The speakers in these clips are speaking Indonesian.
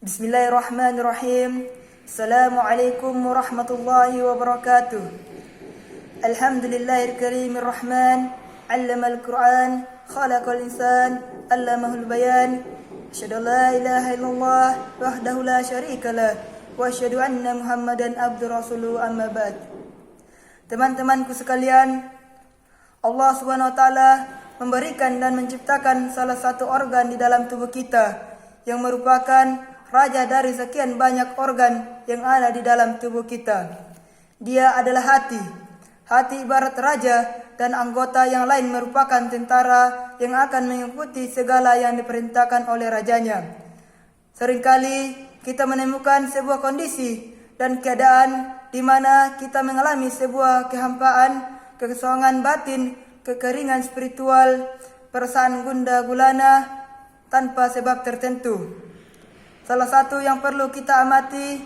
Bismillahirrahmanirrahim. Assalamualaikum warahmatullahi wabarakatuh. Alhamdulillahil karimir rahman, 'allamal Qur'an, khalaqal insan, 'allamahul bayan. Asyhadu an la ilaha illallah wahdahu la syarikalah wa asyhadu anna Muhammadan abdur rasuluh, amma ba'd. Teman-temanku sekalian, Allah Subhanahu wa taala memberikan dan menciptakan salah satu organ di dalam tubuh kita yang merupakan raja dari sekian banyak organ yang ada di dalam tubuh kita. Dia adalah hati. Hati ibarat raja dan anggota yang lain merupakan tentara yang akan mengikuti segala yang diperintahkan oleh rajanya. Seringkali kita menemukan sebuah kondisi dan keadaan di mana kita mengalami sebuah kehampaan, kekosongan batin, kekeringan spiritual, perasaan gundah gulana tanpa sebab tertentu. Salah satu yang perlu kita amati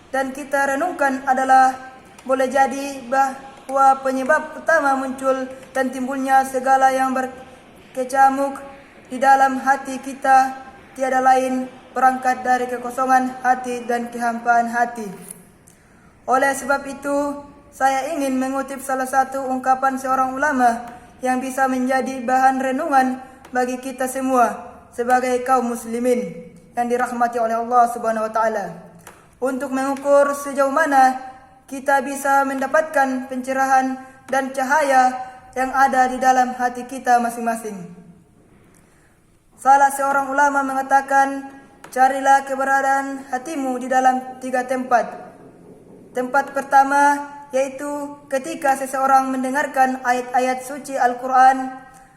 dan kita renungkan adalah boleh jadi bahwa penyebab utama muncul dan timbulnya segala yang berkecamuk di dalam hati kita tiada lain berangkat dari kekosongan hati dan kehampaan hati. Oleh sebab itu, saya ingin mengutip salah satu ungkapan seorang ulama yang bisa menjadi bahan renungan bagi kita semua sebagai kaum muslimin yang dirahmati oleh Allah Subhanahu wa taala, untuk mengukur sejauh mana kita bisa mendapatkan pencerahan dan cahaya yang ada di dalam hati kita masing-masing. Salah seorang ulama mengatakan, carilah keberadaan hatimu di dalam 3 tempat. Tempat pertama yaitu ketika seseorang mendengarkan ayat-ayat suci Al-Quran,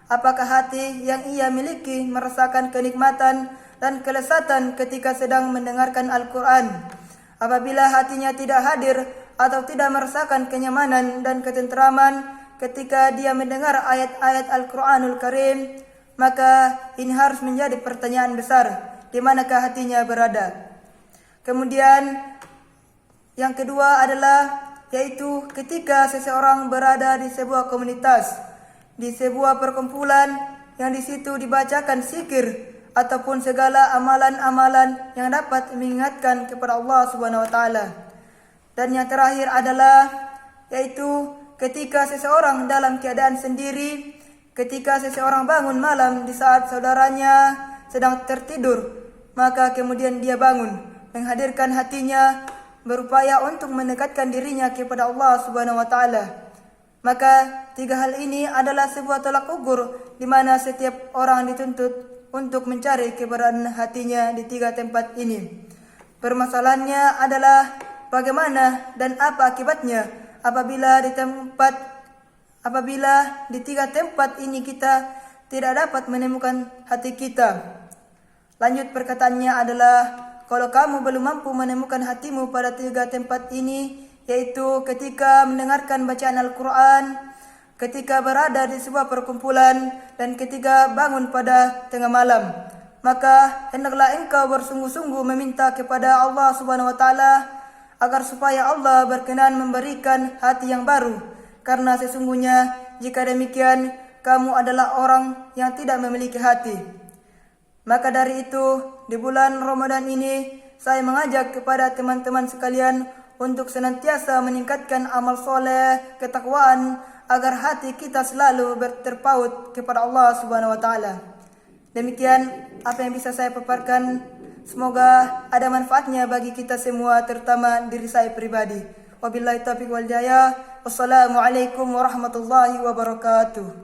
apakah hati yang ia miliki merasakan kenikmatan dan kelesatan ketika sedang mendengarkan Al-Quran. Apabila hatinya tidak hadir atau tidak merasakan kenyamanan dan ketenteraman ketika dia mendengar ayat-ayat Al-Quranul Karim, maka ini harus menjadi pertanyaan besar, di manakah hatinya berada. Kemudian yang kedua adalah yaitu ketika seseorang berada di sebuah komunitas, di sebuah perkumpulan yang di situ dibacakan zikir ataupun segala amalan-amalan yang dapat mengingatkan kepada Allah Subhanahu wa taala. Dan yang terakhir adalah yaitu ketika seseorang dalam keadaan sendiri, ketika seseorang bangun malam di saat saudaranya sedang tertidur, maka kemudian dia bangun, menghadirkan hatinya, berupaya untuk mendekatkan dirinya kepada Allah Subhanahu wa taala. Maka 3 hal ini adalah sebuah tolak ukur di mana setiap orang dituntut untuk mencari keberadaan hatinya di 3 tempat ini. Permasalahannya adalah bagaimana dan apa akibatnya apabila di 3 tempat ini kita tidak dapat menemukan hati kita. Lanjut perkataannya adalah, kalau kamu belum mampu menemukan hatimu pada 3 tempat ini, yaitu ketika mendengarkan bacaan Al-Quran, ketika berada di sebuah perkumpulan, dan ketika bangun pada tengah malam, maka hendaklah engkau bersungguh-sungguh meminta kepada Allah Subhanahu wa taala agar supaya Allah berkenan memberikan hati yang baru, karena sesungguhnya jika demikian kamu adalah orang yang tidak memiliki hati. Maka dari itu, di bulan Ramadan ini saya mengajak kepada teman-teman sekalian untuk senantiasa meningkatkan amal soleh, ketakwaan, agar hati kita selalu terpaut kepada Allah Subhanahu wa taala. Demikian apa yang bisa saya paparkan. Semoga ada manfaatnya bagi kita semua, terutama diri saya pribadi. Wabillahi taufiq wal hidayah. Wassalamualaikum warahmatullahi wabarakatuh.